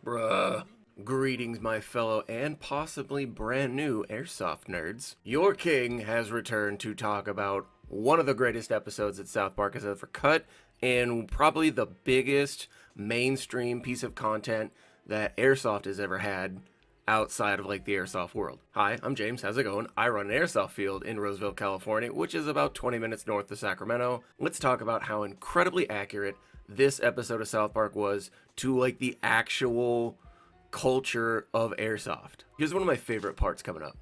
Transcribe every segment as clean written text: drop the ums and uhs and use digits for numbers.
Bruh. Greetings, my fellow and possibly brand new airsoft nerds. Your king has returned to talk about one of the greatest episodes that South Park has ever cut, and probably the biggest mainstream piece of content that airsoft has ever had outside of like the airsoft world. Hi, I'm James. How's it going? I run an airsoft field in Roseville, California, which is about 20 minutes north of Sacramento. Let's talk about how incredibly accurate this episode of South Park was to like the actual culture of airsoft. Here's one of my favorite parts coming up.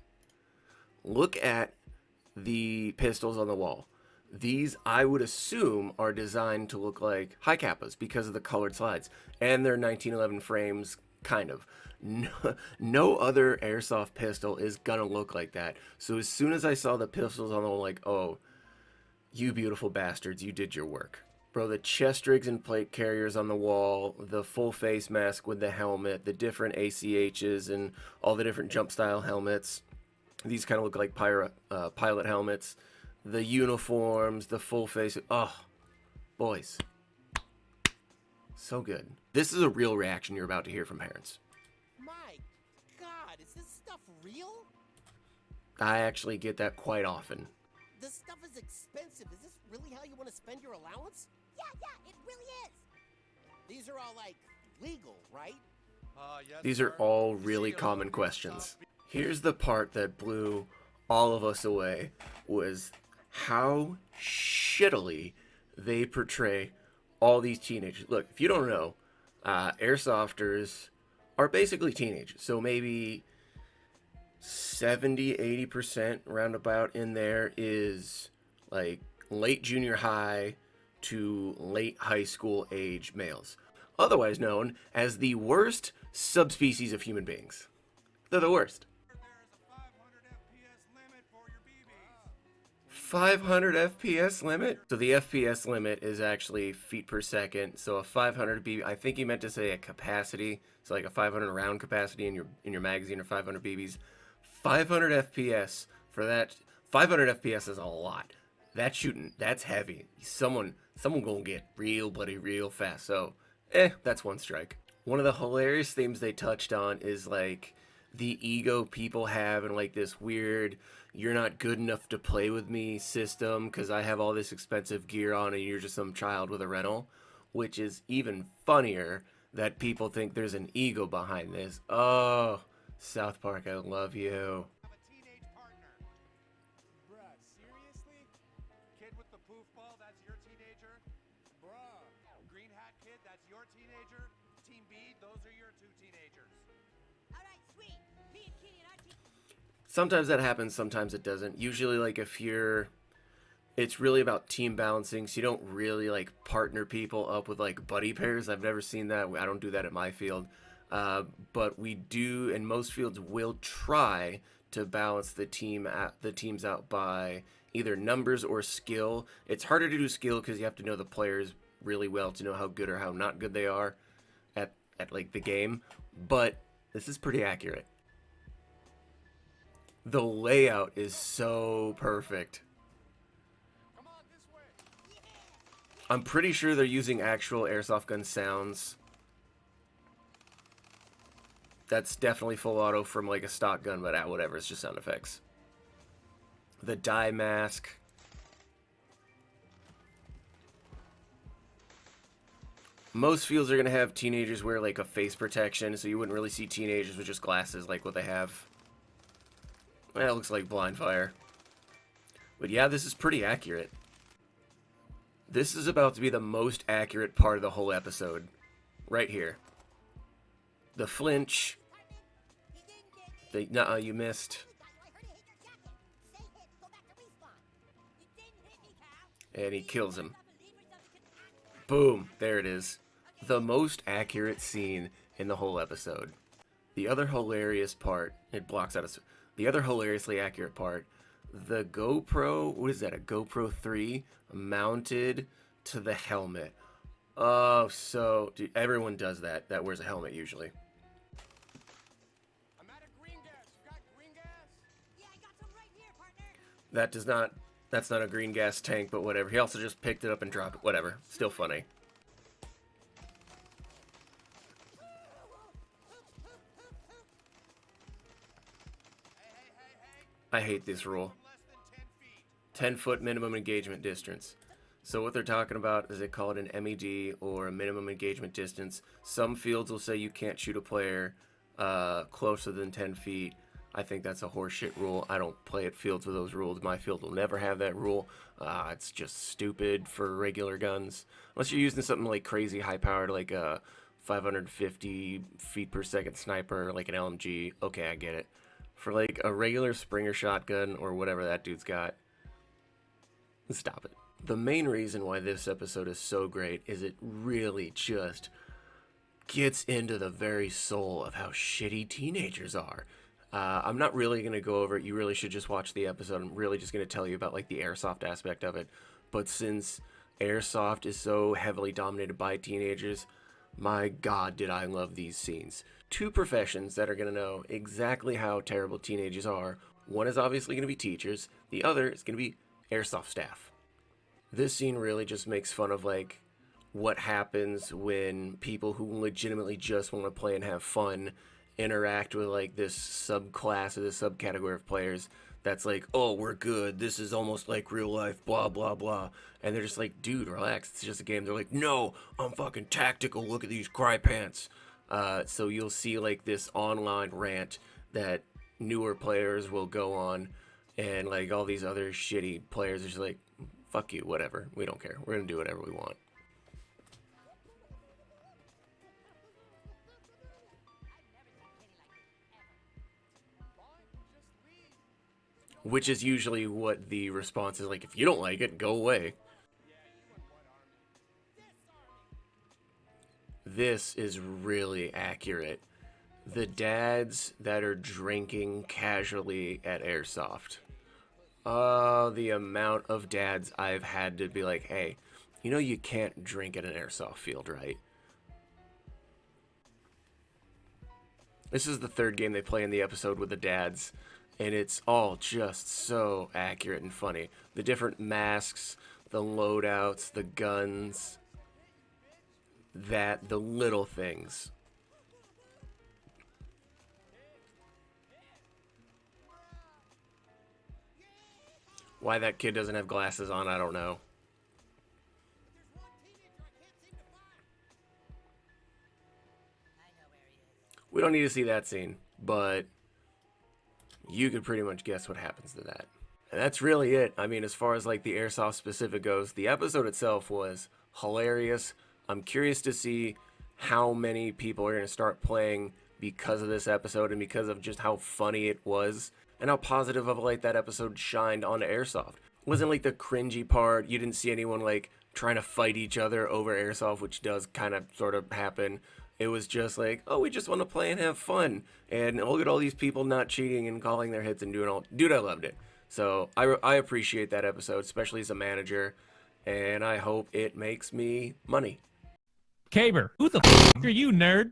Look at the pistols on the wall. These, I would assume, are designed to look like high kappas because of the colored slides. And they're 1911 frames, kind of. No other airsoft pistol is gonna look like that. So as soon as I saw the pistols on the wall, like, oh, you beautiful bastards, you did your work. Bro, the chest rigs and plate carriers on the wall, the full face mask with the helmet, the different ACHs and all the different jump style helmets. These kind of look like pilot helmets. The uniforms, the full face. Oh, boys. So good. This is a real reaction you're about to hear from parents. My God, is this stuff real? I actually get that quite often. This stuff is expensive. Is this really how you want to spend your allowance? Yeah, it really is. These are all, like, legal, right? Yes, These are all really common questions. Here's the part that blew all of us away, was how shittily they portray all these teenagers. Look, if you don't know, airsofters are basically teenagers. So maybe 70-80% roundabout in there is like late junior high to late high school age males, otherwise known as the worst subspecies of human beings. They're the worst. 500 FPS limit? So the FPS limit is actually feet per second. So a 500 BB, I think he meant to say a capacity. So like a 500 round capacity in your magazine, or 500 BBs. 500 FPS for that. 500 FPS is a lot. That's shooting, that's heavy. Someone gonna get real bloody real fast. So, that's one strike. One of the hilarious themes they touched on is like the ego people have and like this weird, you're not good enough to play with me system because I have all this expensive gear on and you're just some child with a rental, which is even funnier that people think there's an ego behind this. Oh, South Park, I love you. Sometimes that happens, sometimes it doesn't. Usually, like, it's really about team balancing, so you don't really, like, partner people up with, like, buddy pairs. I've never seen that. I don't do that at my field. But we do, and most fields will try to balance the teams out by either numbers or skill. It's harder to do skill because you have to know the players really well to know how good or how not good they are at like, the game. But this is pretty accurate. The layout is so perfect. I'm pretty sure they're using actual airsoft gun sounds. That's definitely full auto from like a stock gun, but whatever, it's just sound effects. The dye mask. Most fields are going to have teenagers wear like a face protection, so you wouldn't really see teenagers with just glasses like what they have. That looks like blind fire. But yeah, this is pretty accurate. This is about to be the most accurate part of the whole episode. Right here. The flinch. Nuh-uh, you missed. And he kills him. Boom, there it is. The most accurate scene in the whole episode. The other hilarious part, it blocks out a... The other hilariously accurate part, the GoPro, what is that, a GoPro 3 mounted to the helmet. Oh, so, dude, everyone does that. That wears a helmet usually. I'm out of green gas. You got green gas? Yeah, I got some right here, partner. That's not a green gas tank, but whatever. He also just picked it up and dropped it. Whatever. Still funny. I hate this rule. 10-foot minimum engagement distance. So what they're talking about is they call it an MED, or a minimum engagement distance. Some fields will say you can't shoot a player closer than 10 feet. I think that's a horseshit rule. I don't play at fields with those rules. My field will never have that rule. It's just stupid for regular guns. Unless you're using something like crazy high powered, like a 550 feet per second sniper, like an LMG. Okay, I get it. For like a regular Springer shotgun or whatever that dude's got, stop it. The main reason why this episode is so great is it really just gets into the very soul of how shitty teenagers are. I'm not really going to go over it. You really should just watch the episode. I'm really just going to tell you about like the airsoft aspect of it. But since airsoft is so heavily dominated by teenagers, my God, did I love these scenes. Two professions that are going to know exactly how terrible teenagers are. One is obviously going to be teachers. The other is going to be airsoft staff. This scene really just makes fun of like what happens when people who legitimately just want to play and have fun interact with like this subclass or this subcategory of players that's like, oh, we're good, this is almost like real life, blah blah blah, and they're just like, dude, relax, it's just a game. They're like, no, I'm fucking tactical, look at these cry pants. So you'll see like this online rant that newer players will go on, and like all these other shitty players are just like, fuck you, whatever, we don't care, we're gonna do whatever we want. Which is usually what the response is like, if you don't like it, go away. This is really accurate. The dads that are drinking casually at airsoft. The amount of dads I've had to be like, hey, you know you can't drink at an airsoft field, right? This is the third game they play in the episode with the dads, and it's all just so accurate and funny. The different masks, the loadouts, the guns, the little things. Why that kid doesn't have glasses on, I don't know. We don't need to see that scene, but you could pretty much guess what happens to that. And that's really it. I mean, as far as like the airsoft specific goes, the episode itself was hilarious. I'm curious to see how many people are going to start playing because of this episode and because of just how funny it was and how positive of like that episode shined onto airsoft. It wasn't like the cringy part. You didn't see anyone like trying to fight each other over airsoft, which does kind of sort of happen. It was just like, oh, we just want to play and have fun. And look at all these people not cheating and calling their hits and doing all. Dude, I loved it. So I appreciate that episode, especially as a manager. And I hope it makes me money. Caber, who the f*** are you, nerd?